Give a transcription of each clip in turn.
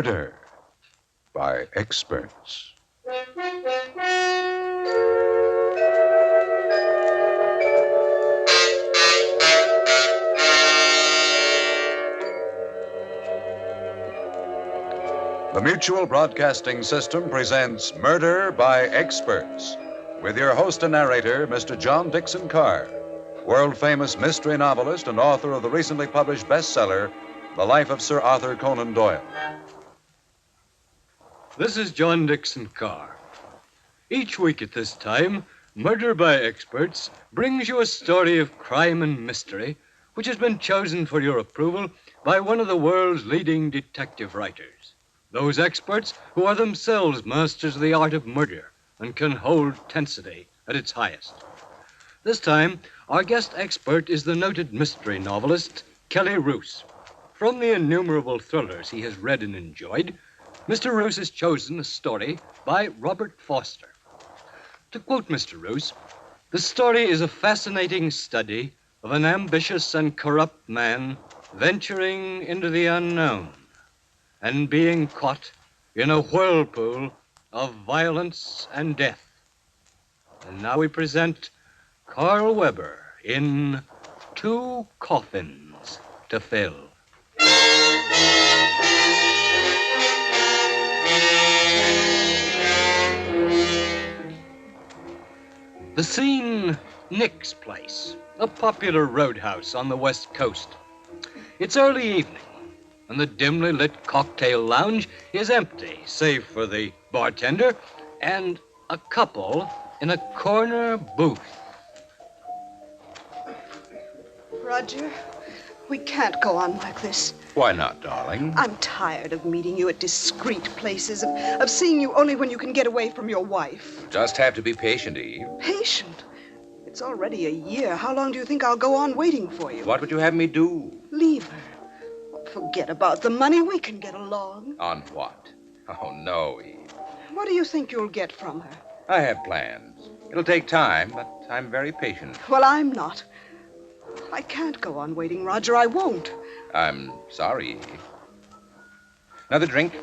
Murder by Experts. The Mutual Broadcasting System presents Murder by Experts with your host and narrator, Mr. John Dixon Carr, world-famous mystery novelist and author of the recently published bestseller, The Life of Sir Arthur Conan Doyle. This is John Dixon Carr. Each week at this time, Murder by Experts brings you a story of crime and mystery which has been chosen for your approval by one of the world's leading detective writers. Those experts who are themselves masters of the art of murder and can hold tensity at its highest. This time, our guest expert is the noted mystery novelist, Kelly Roos. From the innumerable thrillers he has read and enjoyed, Mr. Roos has chosen a story by Robert Foster. To quote Mr. Roos, the story is a fascinating study of an ambitious and corrupt man venturing into the unknown and being caught in a whirlpool of violence and death. And now we present Carl Weber in Two Coffins to Fill. The scene, Nick's place, a popular roadhouse on the West Coast. It's early evening, and the dimly lit cocktail lounge is empty, save for the bartender and a couple in a corner booth. Roger, we can't go on like this. Why not, darling? I'm tired of meeting you at discreet places, of seeing you only when you can get away from your wife. Just have to be patient, Eve. Patient? It's already a year. How long do you think I'll go on waiting for you? What would you have me do? Leave her. Forget about the money. We can get along. On what? Oh, no, Eve. What do you think you'll get from her? I have plans. It'll take time, but I'm very patient. Well, I'm not. I can't go on waiting, Roger. I won't. I'm sorry, Eve. Another drink?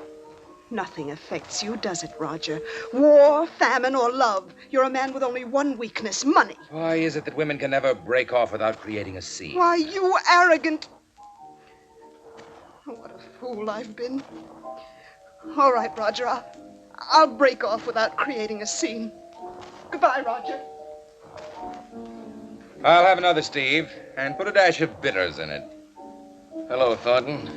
Nothing affects you, does it, Roger? War, famine, or love. You're a man with only one weakness, money. Why is it that women can never break off without creating a scene? Why, you arrogant... Oh, what a fool I've been. All right, Roger, I'll break off without creating a scene. Goodbye, Roger. I'll have another, Steve, and put a dash of bitters in it. Hello, Thornton.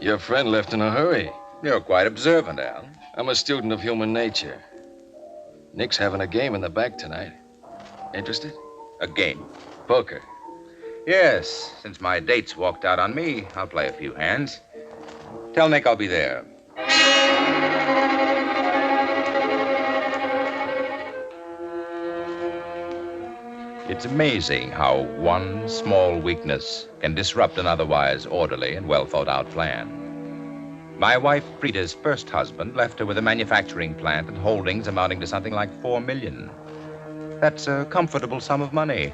Your friend left in a hurry. You're quite observant, Al. I'm a student of human nature. Nick's having a game in the back tonight. Interested? A game? Poker. Yes, since my date's walked out on me, I'll play a few hands. Tell Nick I'll be there. It's amazing how one small weakness can disrupt an otherwise orderly and well-thought-out plan. My wife, Frida's first husband, left her with a manufacturing plant and holdings amounting to something like $4 million. That's a comfortable sum of money,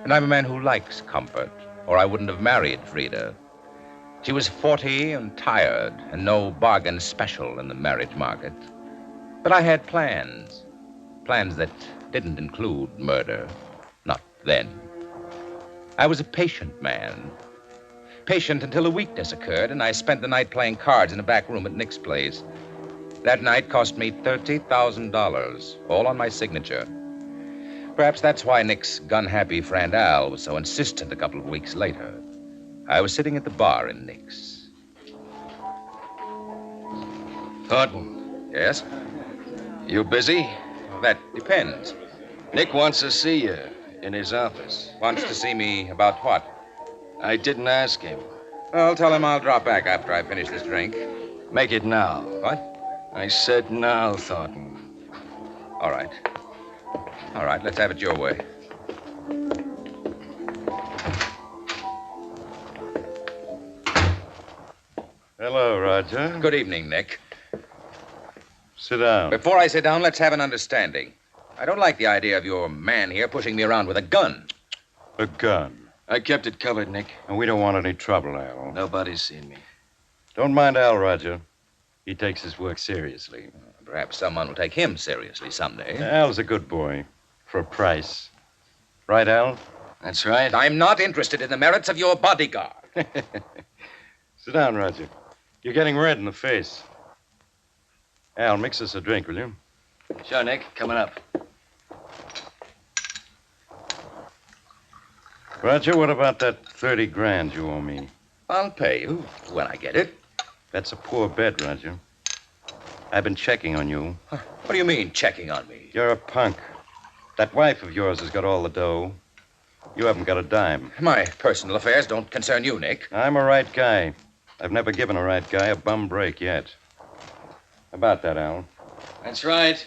and I'm a man who likes comfort, or I wouldn't have married Frida. She was 40 and tired, and no bargain special in the marriage market. But I had plans that didn't include murder. Not then. I was a patient man. Patient until a weakness occurred, and I spent the night playing cards in a back room at Nick's place. That night cost me $30,000, all on my signature. Perhaps that's why Nick's gun-happy friend Al was so insistent a couple of weeks later. I was sitting at the bar in Nick's. Thornton. Yes? You busy? Well, that depends. Nick wants to see you in his office. Wants to see me about what? I didn't ask him. Well, tell him I'll drop back after I finish this drink. Make it now. What? I said now, Thornton. All right. All right, let's have it your way. Hello, Roger. Good evening, Nick. Sit down. Before I sit down, let's have an understanding. I don't like the idea of your man here pushing me around with a gun. A gun. I kept it covered, Nick. And we don't want any trouble, Al. Nobody's seen me. Don't mind Al, Roger. He takes his work seriously. Perhaps someone will take him seriously someday. Al's a good boy. For a price. Right, Al? That's right. I'm not interested in the merits of your bodyguard. Sit down, Roger. You're getting red in the face. Al, mix us a drink, will you? Sure, Nick. Coming up. Roger, what about that 30 grand you owe me? I'll pay you when I get it. That's a poor bet, Roger. I've been checking on you. What do you mean, checking on me? You're a punk. That wife of yours has got all the dough. You haven't got a dime. My personal affairs don't concern you, Nick. I'm a right guy. I've never given a right guy a bum break yet. How about that, Al? That's right.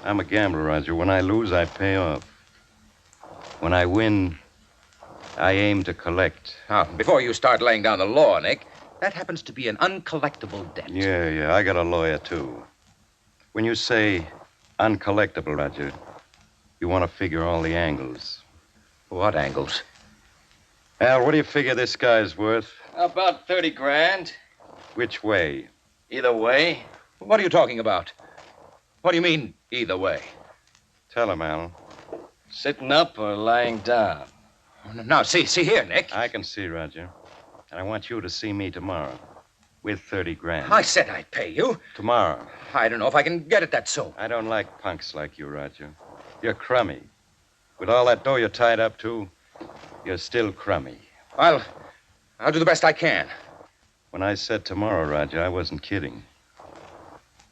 I'm a gambler, Roger. When I lose, I pay off. When I win, I aim to collect. Now, before you start laying down the law, Nick, that happens to be an uncollectible debt. Yeah, I got a lawyer, too. When you say uncollectible, Roger, you want to figure all the angles. What angles? Al, what do you figure this guy's worth? About 30 grand. Which way? Either way. What are you talking about? What do you mean, either way? Tell him, Al. Sitting up or lying down. Now, see here, Nick. I can see, Roger. And I want you to see me tomorrow. With 30 grand. I said I'd pay you. Tomorrow. I don't know if I can get it that soon. I don't like punks like you, Roger. You're crummy. With all that dough you're tied up to, you're still crummy. I'll do the best I can. When I said tomorrow, Roger, I wasn't kidding.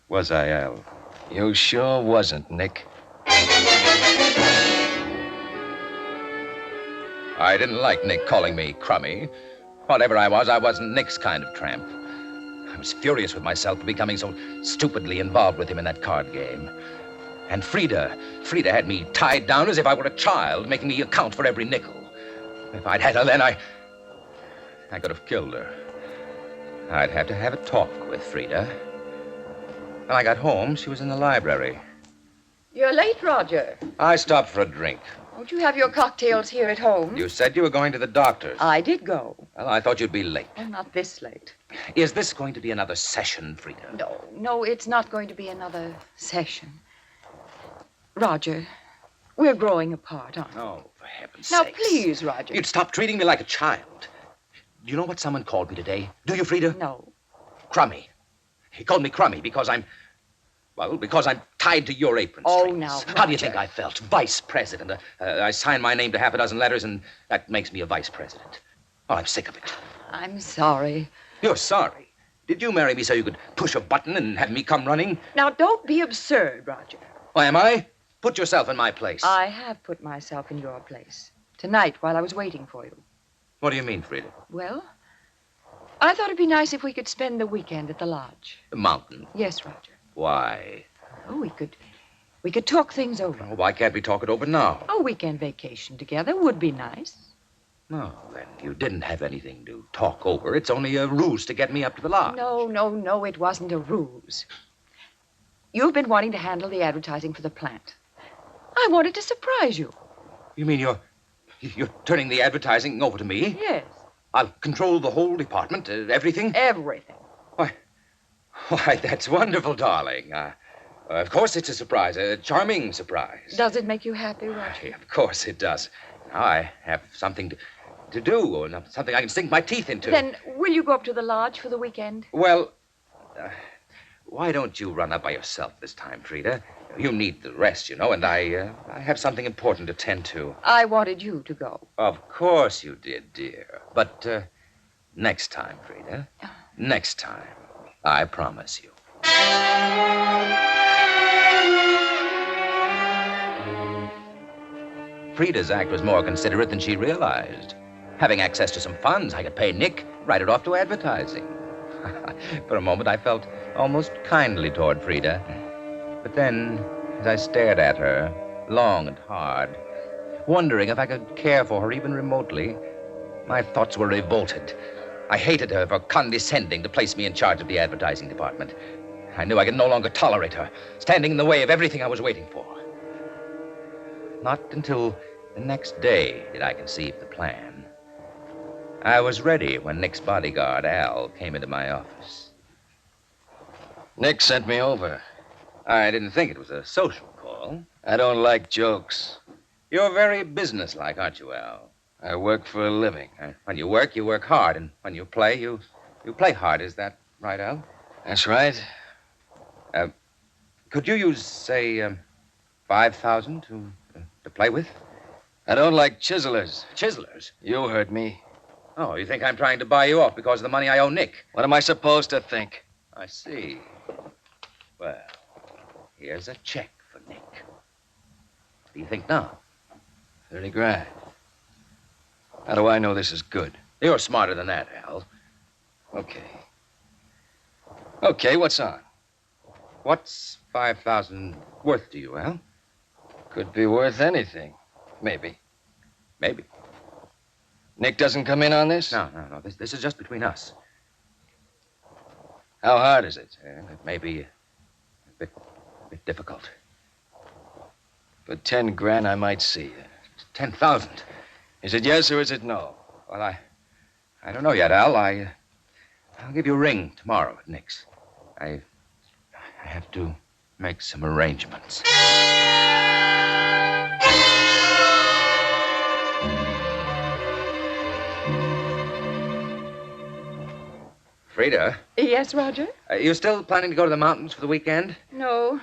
Was I, Al? You sure wasn't, Nick. I didn't like Nick calling me crummy. Whatever I wasn't Nick's kind of tramp. I was furious with myself for becoming so stupidly involved with him in that card game. And Frida had me tied down as if I were a child, making me account for every nickel. If I'd had her then, I could have killed her. I'd have to have a talk with Frida. When I got home, she was in the library. You're late, Roger. I stopped for a drink. Won't you have your cocktails here at home? You said you were going to the doctor's. I did go. Well, I thought you'd be late. Oh, not this late. Is this going to be another session, Frida? No, it's not going to be another session. Roger, we're growing apart, aren't we? Oh, for heaven's Now, sakes. please, Roger. You'd stop treating me like a child. Do you know what someone called me today? Do you, Frida? No. Crummy. He called me crummy because I'm tied to your apron Oh, strings. now, How do you Roger. think I felt? Vice president. I signed my name to half a dozen letters, and that makes me a vice president. Oh, I'm sick of it. I'm sorry. You're sorry. Did you marry me so you could push a button and have me come running? Now, don't be absurd, Roger. Why am I? Put yourself in my place. I have put myself in your place. Tonight, while I was waiting for you. What do you mean, Frida? Well, I thought it'd be nice if we could spend the weekend at the lodge. The mountain. Yes, Roger. Why? Oh, we could talk things over. Oh, why can't we talk it over now? A weekend vacation together would be nice. No, then you didn't have anything to talk over. It's only a ruse to get me up to the lodge. No, it wasn't a ruse. You've been wanting to handle the advertising for the plant. I wanted to surprise you. You mean you're turning the advertising over to me? Yes, I'll control the whole department, everything? everything. Why, that's wonderful, darling. Of course it's a surprise, a charming surprise. Does it make you happy, Roger? Of course it does. Now I have something to do, or something I can sink my teeth into. Then will you go up to the lodge for the weekend? Well, why don't you run up by yourself this time, Frida? You need the rest, you know, and I have something important to tend to. I wanted you to go. Of course you did, dear. But next time, Frida. Next time. I promise you. Frida's act was more considerate than she realized. Having access to some funds, I could pay Nick, write it off to advertising. For a moment, I felt almost kindly toward Frida. But then, as I stared at her, long and hard, wondering if I could care for her even remotely, my thoughts were revolted. I hated her for condescending to place me in charge of the advertising department. I knew I could no longer tolerate her, standing in the way of everything I was waiting for. Not until the next day did I conceive the plan. I was ready when Nick's bodyguard, Al, came into my office. Nick sent me over. I didn't think it was a social call. I don't like jokes. You're very businesslike, aren't you, Al? I work for a living. When you work hard. And when you play, you play hard. Is that right, Al? That's right. Could you use, say, 5,000 to play with? I don't like chiselers. Chiselers? You heard me. Oh, you think I'm trying to buy you off because of the money I owe Nick? What am I supposed to think? I see. Well, here's a check for Nick. What do you think now? 30 grand. How do I know this is good? You're smarter than that, Al. Okay. Okay, what's on? What's 5,000 worth to you, Al? Could be worth anything. Maybe. Maybe. Nick doesn't come in on this? No. This is just between us. How hard is it? It may be a bit difficult. For 10 grand, I might see you. 10,000. Is it yes or is it no? Well, I don't know yet, Al. I'll give you a ring tomorrow at Nick's. I have to make some arrangements. Frida, Yes, Roger? you still planning to go to the mountains for the weekend? No,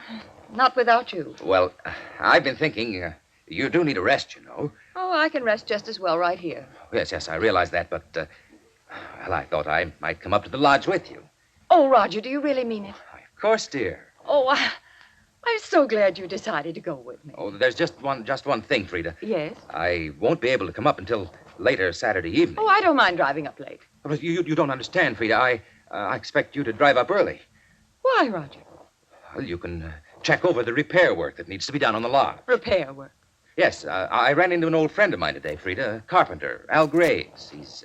not without you. Well, I've been thinking you do need a rest, you know. Oh, I can rest just as well right here. Yes, I realize that, but, well, I thought I might come up to the lodge with you. Oh, Roger, do you really mean it? Of course, dear. Oh, I'm so glad you decided to go with me. Oh, there's just one thing, Frida. Yes? I won't be able to come up until later Saturday evening. Oh, I don't mind driving up late. But you don't understand, Frida. I expect you to drive up early. Why, Roger? Well, you can check over the repair work that needs to be done on the lodge. Repair work. Yes, I ran into an old friend of mine today, Frida, a carpenter, Al Graves. He's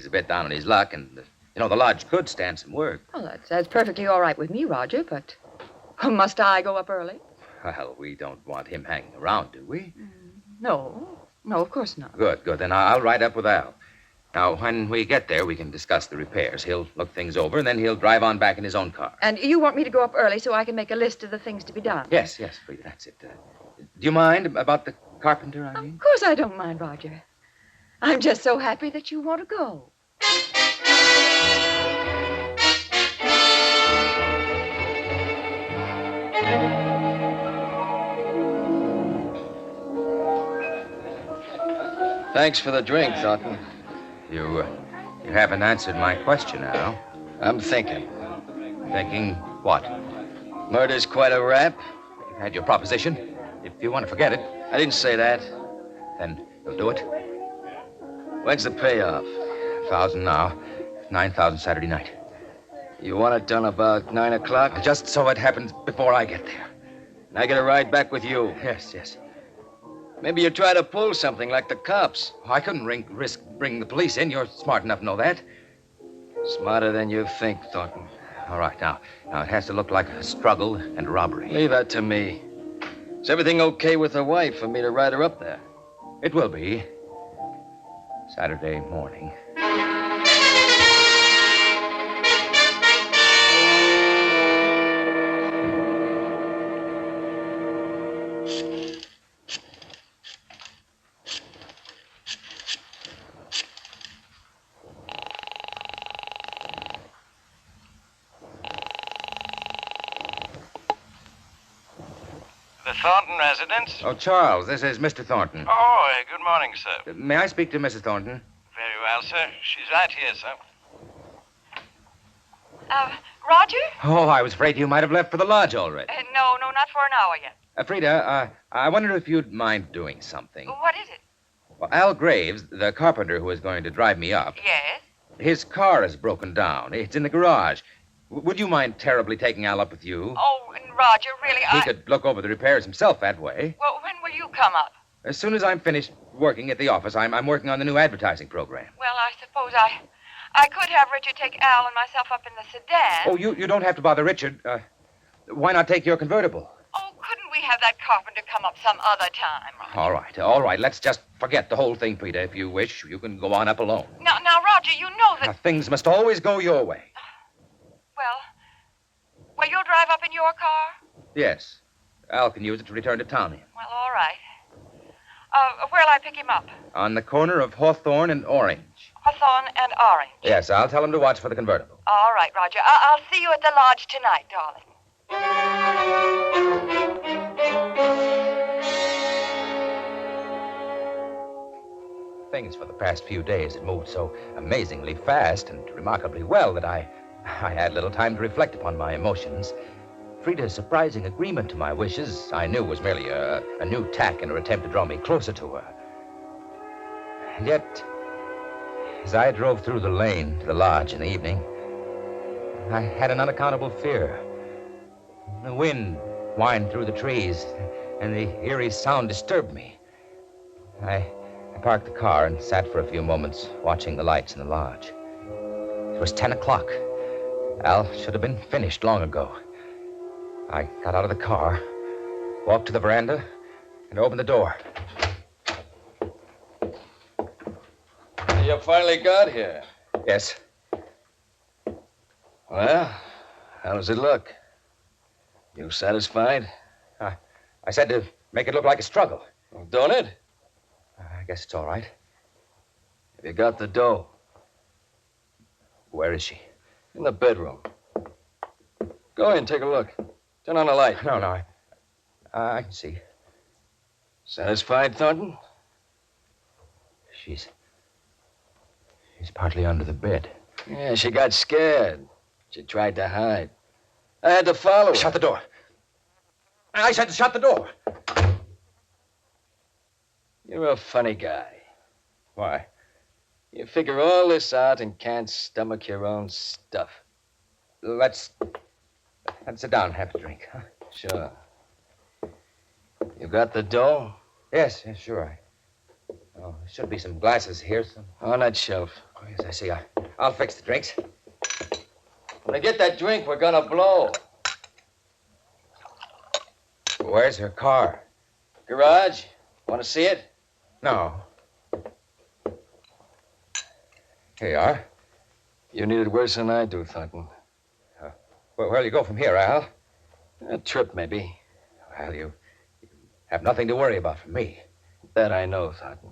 a bit down on his luck, and, the lodge could stand some work. Well, that's perfectly all right with me, Roger, but must I go up early? Well, we don't want him hanging around, do we? No, of course not. Good. Then I'll ride up with Al. Now, when we get there, we can discuss the repairs. He'll look things over, and then he'll drive on back in his own car. And you want me to go up early so I can make a list of the things to be done? Yes, Frida, that's it. Do you mind about the carpenter, I mean? Of course I don't mind, Roger. I'm just so happy that you want to go. Thanks for the drink, Thornton. You haven't answered my question, Al. I'm thinking. Thinking what? Murder's quite a rap. You've had your proposition. If you want to forget it, I didn't say that. then you'll do it. When's the payoff? 1,000 now, 9,000 Saturday night. You want it done about 9 o'clock? Just so it happens before I get there. And I get a ride back with you. Yes. Maybe you try to pull something like the cops. I couldn't risk bringing the police in. You're smart enough to know that. Smarter than you think, Thornton. All right, now it has to look like a struggle and a robbery. Leave that to me. Is everything okay with the wife for me to ride her up there? It will be Saturday morning. The Thornton residence? Oh, Charles, this is Mr. Thornton. Oh, good morning, sir. May I speak to Mrs. Thornton? Very well, sir. She's right here, sir. Roger? Oh, I was afraid you might have left for the lodge already. No, not for an hour yet. Frida, I wonder if you'd mind doing something. What is it? Well, Al Graves, the carpenter who is going to drive me up, Yes? his car is broken down. It's in the garage. Would you mind terribly taking Al up with you? Oh, Roger, really, He could look over the repairs himself that way. Well, when will you come up? As soon as I'm finished working at the office, I'm working on the new advertising program. Well, I suppose I could have Richard take Al and myself up in the sedan. Oh, you don't have to bother Richard. Why not take your convertible? Oh, couldn't we have that carpenter come up some other time? All right. Let's just forget the whole thing, Frida. If you wish, you can go on up alone. Now, Roger, you know that... Now, things must always go your way. Well, you'll drive up in your car? Yes. Al can use it to return to town in. Well, all right. Where'll I pick him up? On the corner of Hawthorne and Orange. Hawthorne and Orange. Yes, I'll tell him to watch for the convertible. All right, Roger. I'll see you at the lodge tonight, darling. Things for the past few days had moved so amazingly fast and remarkably well that I had little time to reflect upon my emotions. Frida's surprising agreement to my wishes I knew was merely a new tack in her attempt to draw me closer to her. And yet, as I drove through the lane to the lodge in the evening, I had an unaccountable fear. The wind whined through the trees, and the eerie sound disturbed me. I parked the car and sat for a few moments watching the lights in the lodge. It was 10 o'clock. Al should have been finished long ago. I got out of the car, walked to the veranda, and opened the door. You finally got here. Yes. Well, how does it look? You satisfied? I said to make it look like a struggle. Well, don't it? I guess it's all right. Have you got the dough? Where is she? In the bedroom. Go in, take a look. Turn on the light. No, I can see. Satisfied, Thornton? She's partly under the bed. Yeah, she got scared. She tried to hide. I had to follow her. Shut the door. I said to shut the door. You're a funny guy. Why? You figure all this out and can't stomach your own stuff. Let's sit down and have a drink, huh? Sure. You got the dough? Yes, sure. Oh, there should be some glasses here. On that shelf. Oh, yes, I see. I'll fix the drinks. When I get that drink, we're gonna blow. Where's her car? Garage? Want to see it? No. Here you are. You need it worse than I do, Thornton. Where'll you go from here, Al? A trip, maybe. Well, you have nothing to worry about from me. That I know, Thornton.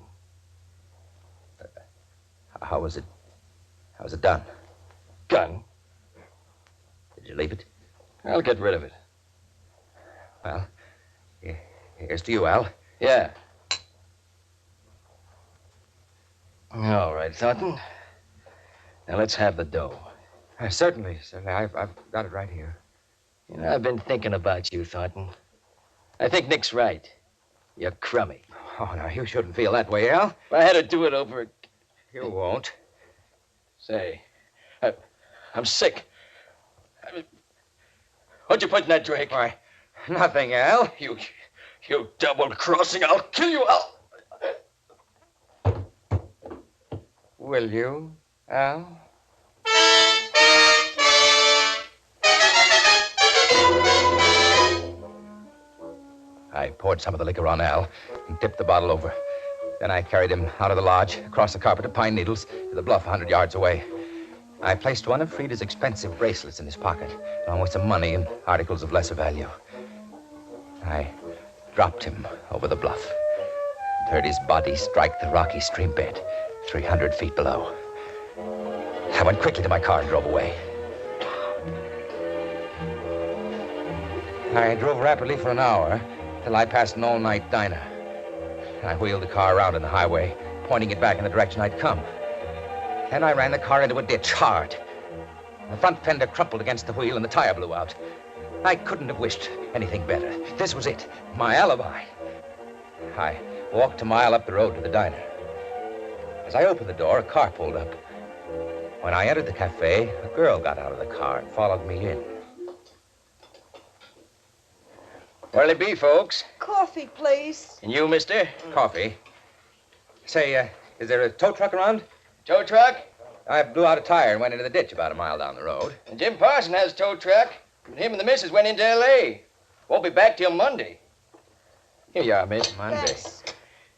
How was it done? Gun? Did you leave it? I'll get rid of it. Well, here's to you, Al. Yeah. All right, Thornton. Now let's have the dough. Certainly. I've got it right here. You know, I've been thinking about you, Thornton. I think Nick's right. You're crummy. Oh, now, you shouldn't feel that way, Al. If I had to do it over... You won't. Say, I'm sick. What'd you put in that drink? Why, nothing, Al. You double-crossing, I'll kill you, Al. Will you, Al? I poured some of the liquor on Al and tipped the bottle over. Then I carried him out of the lodge, across the carpet of pine needles, to the bluff 100 yards away. I placed one of Frida's expensive bracelets in his pocket, along with some money and articles of lesser value. I dropped him over the bluff and heard his body strike the rocky stream bed 300 feet below. I went quickly to my car and drove away. I drove rapidly for an hour till I passed an all-night diner. I wheeled the car around on the highway, pointing it back in the direction I'd come. Then I ran the car into a ditch hard. The front fender crumpled against the wheel and the tire blew out. I couldn't have wished anything better. This was it, my alibi. I walked a mile up the road to the diner. As I opened the door, a car pulled up. When I entered the cafe, a girl got out of the car and followed me in. Where'll it be, folks? Coffee, please. And you, mister? Coffee. Say, is there a tow truck around? Tow truck? I blew out a tire and went into the ditch about a mile down the road. And Jim Parson has a tow truck. And him and the missus went into L.A. Won't be back till Monday. Here you are, miss. Monday. Thanks.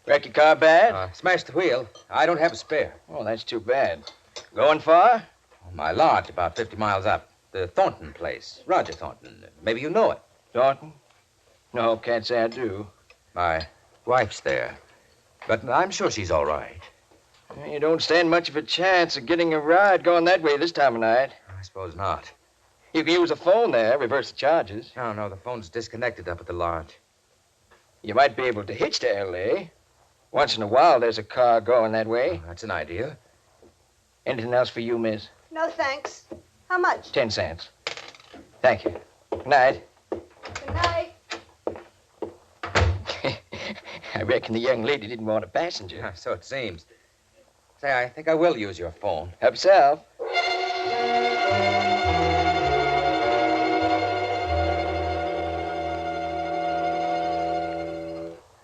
Wreck your car bad? Smashed the wheel. I don't have a spare. Oh, that's too bad. Going far? My lodge, about 50 miles up. the Thornton place. Roger Thornton. Maybe you know it. Thornton? No, can't say I do. My wife's there. But I'm sure she's all right. You don't stand much of a chance of getting a ride going that way this time of night. I suppose not. You can use a phone there, reverse the charges. No, the phone's disconnected up at the lodge. You might be able to hitch to L.A. Once in a while, there's a car going that way. That's an idea. Anything else for you, miss? No, thanks. How much? 10 cents. Thank you. Good night. Good night. I reckon the young lady didn't want a passenger. So it seems. Say, I think I will use your phone. Help yourself.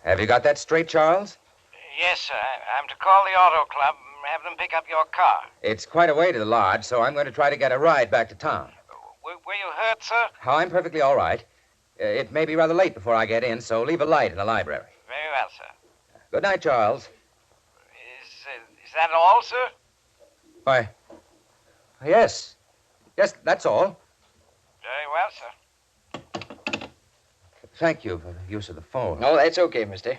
Have you got that straight, Charles? Yes, sir. I'm to call the auto club and have them pick up your car. It's quite a way to the lodge, so I'm going to try to get a ride back to town. Were you hurt, sir? Oh, I'm perfectly all right. It may be rather late before I get in, so leave a light in the library. Very well, sir. Good night, Charles. Is that all, sir? Why, yes. Yes, that's all. Very well, sir. Thank you for the use of the phone. No, that's okay, mister.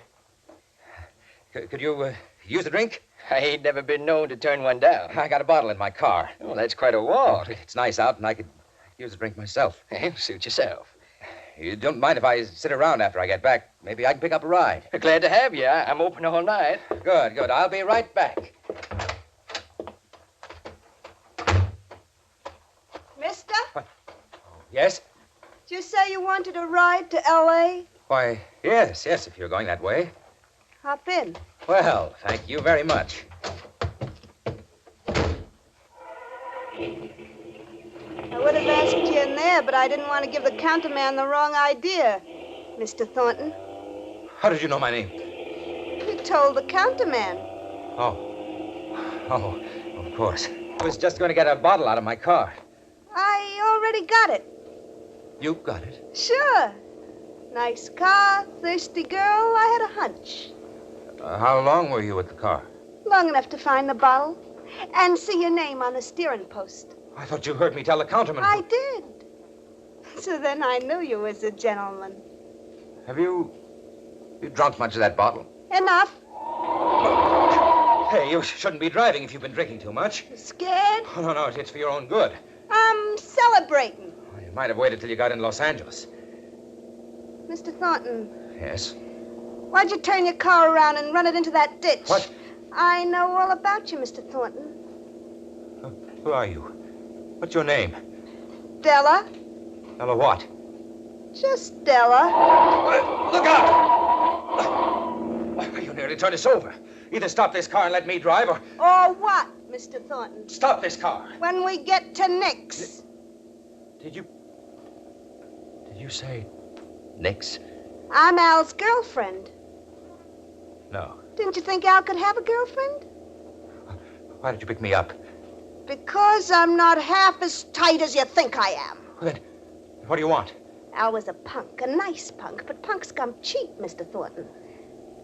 Could you use a drink? I ain't never been known to turn one down. I got a bottle in my car. Oh, that's quite a walk. It's nice out, and I could use a drink myself. Hey, suit yourself. You don't mind if I sit around after I get back? Maybe I can pick up a ride. Glad to have you. I'm open all night. Good. I'll be right back. Mister, Yes? did you say you wanted a ride to L.A.? Why, yes, if you're going that way. Hop in. Well, thank you very much. I would have asked you in there, but I didn't want to give the counterman the wrong idea, Mr. Thornton. How did you know my name? You told the counterman. Oh, of course. I was just going to get a bottle out of my car. I already got it. You got it? Sure. Nice car, thirsty girl. I had a hunch. How long were you at the car? Long enough to find the bottle and see your name on the steering post. I thought you heard me tell the counterman. I did. So then I knew you was a gentleman. Have you drunk much of that bottle? Enough. Hey, you shouldn't be driving if you've been drinking too much. Scared? Oh, no, it's for your own good. I'm celebrating. You might have waited till you got in Los Angeles. Mr. Thornton, Yes? why'd you turn your car around and run it into that ditch? What? I know all about you, Mr. Thornton. Who are you? What's your name? Della. Ella what? Just Della. Look out! You nearly turned us over. Either stop this car and let me drive, or Or what, Mr. Thornton? stop this car. When we get to Nick's. Did you say Nick's? I'm Al's girlfriend. No. Didn't you think Al could have a girlfriend? Why did you pick me up? Because I'm not half as tight as you think I am. Then, what do you want? Al was a punk, a nice punk, but punks come cheap, Mr. Thornton.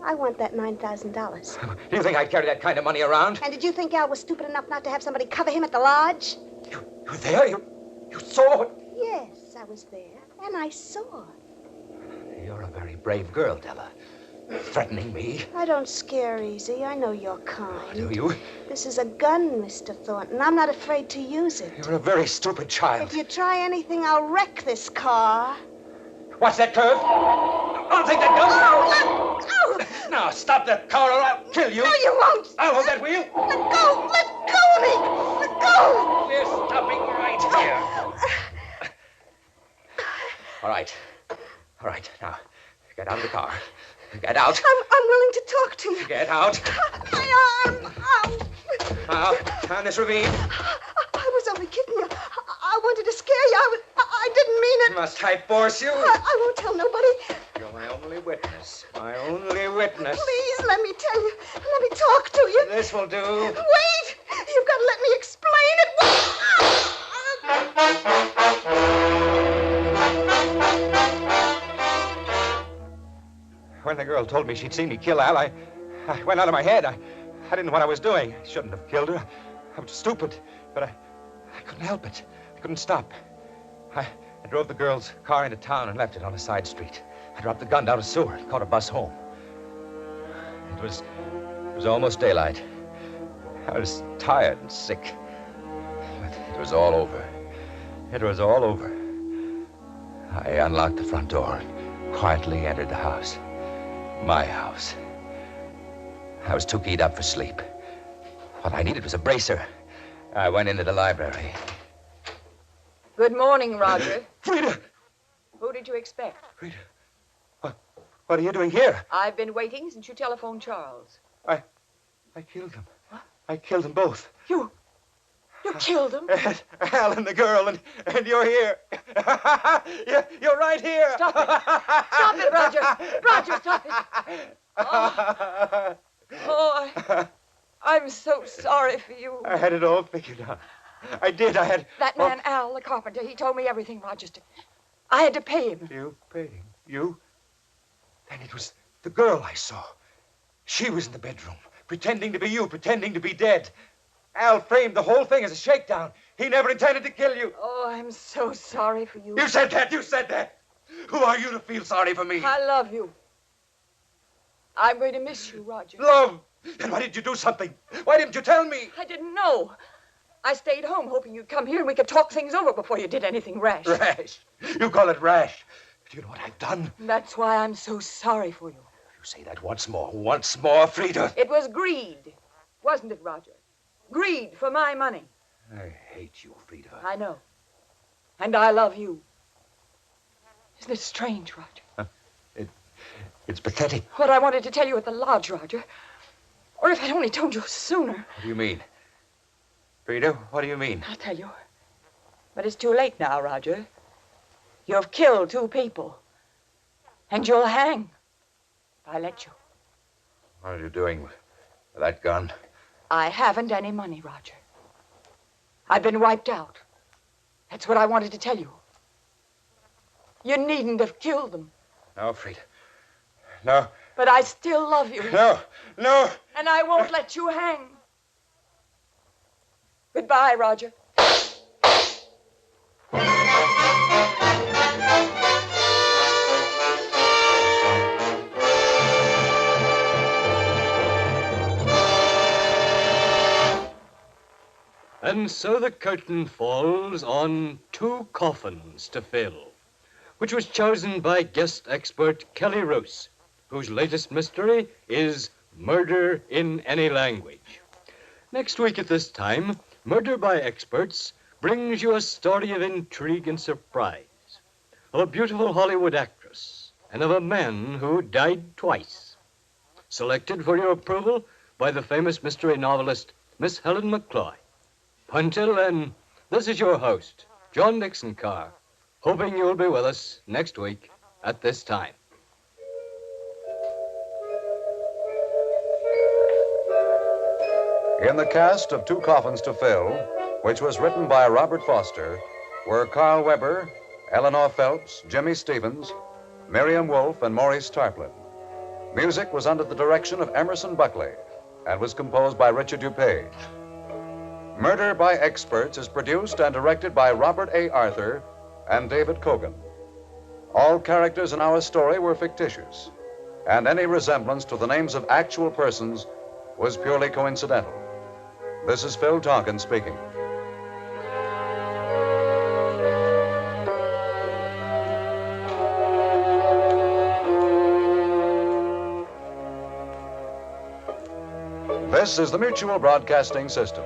I want that $9,000. Do you think I'd carry that kind of money around? And did you think Al was stupid enough not to have somebody cover him at the lodge? You were there? You saw it? Yes, I was there, and I saw. You're a very brave girl, Della. Threatening me. I don't scare easy. I know your kind. Do you? This is a gun, Mr. Thornton. I'm not afraid to use it. You're a very stupid child. If you try anything, I'll wreck this car. Watch that curve. I'll take that gun. Oh! Now, stop that car or I'll kill you. No, you won't. I'll hold that wheel. Let go! Let go of me! Let go! We're stopping right here. All right. Now, get out of the car. Get out. I'm willing to talk to you. Get out. My arm! Ow! Now, down this ravine. I was only kidding you. I wanted to scare you. I didn't mean it. Must I force you? I won't tell nobody. You're my only witness. My only witness. Please, let me tell you. Let me talk to you. This will do. Wait! You've got to let me explain it. When the girl told me she'd seen me kill Al, I went out of my head. I didn't know what I was doing. I shouldn't have killed her. I was stupid, but I couldn't help it. I couldn't stop. I drove the girl's car into town and left it on a side street. I dropped the gun down a sewer and caught a bus home. It was almost daylight. I was tired and sick. But it was all over. It was all over. I unlocked the front door and quietly entered the house. My house. I was too keyed up for sleep. What I needed was a bracer. I went into the library. Good morning, Roger. Frida! Who did you expect? Frida, what are you doing here? I've been waiting since you telephoned Charles. I killed them. What? I killed them both. You killed them? Al and the girl, and you're here. You're right here. Stop it. Stop it, Roger. Roger, stop it. I'm so sorry for you. I had it all figured out. I did. I had... That man, Al, the carpenter, he told me everything, Rochester. I had to pay him. You paid him? You? Then it was the girl I saw. She was in the bedroom, pretending to be you, pretending to be dead. Al framed the whole thing as a shakedown. He never intended to kill you. Oh, I'm so sorry for you. You said that. You said that. Who are you to feel sorry for me? I love you. I'm going to miss you, Roger. Love? Then why didn't you do something? Why didn't you tell me? I didn't know. I stayed home hoping you'd come here and we could talk things over before you did anything rash. Rash? You call it rash? Do you know what I've done? That's why I'm so sorry for you. You say that once more, Frida. It was greed, wasn't it, Roger? Greed for my money. I hate you, Frida. I know. And I love you. Isn't it strange, Roger? It's pathetic. What I wanted to tell you at the lodge, Roger. Or if I'd only told you sooner. What do you mean? Frida, what do you mean? I'll tell you. But it's too late now, Roger. You've killed 2 people. And you'll hang. If I let you. What are you doing with that gun? I haven't any money, Roger. I've been wiped out. That's what I wanted to tell you. You needn't have killed them. No, Frida. No. But I still love you. No. And I won't let you hang. Goodbye, Roger. And so the curtain falls on Two Coffins to Fill, which was chosen by guest expert Kelly Roos, whose latest mystery is Murder in Any Language. Next week at this time, Murder by Experts brings you a story of intrigue and surprise, of a beautiful Hollywood actress, and of a man who died twice. Selected for your approval by the famous mystery novelist, Miss Helen McCloy. Until then, this is your host, John Dixon Carr, hoping you'll be with us next week at this time. In the cast of Two Coffins to Fill, which was written by Robert Foster, were Carl Weber, Eleanor Phelps, Jimmy Stevens, Miriam Wolfe, and Maurice Tarplin. Music was under the direction of Emerson Buckley and was composed by Richard DuPage. Murder by Experts is produced and directed by Robert A. Arthur and David Cogan. All characters in our story were fictitious, and any resemblance to the names of actual persons was purely coincidental. This is Phil Tonkin speaking. This is the Mutual Broadcasting System.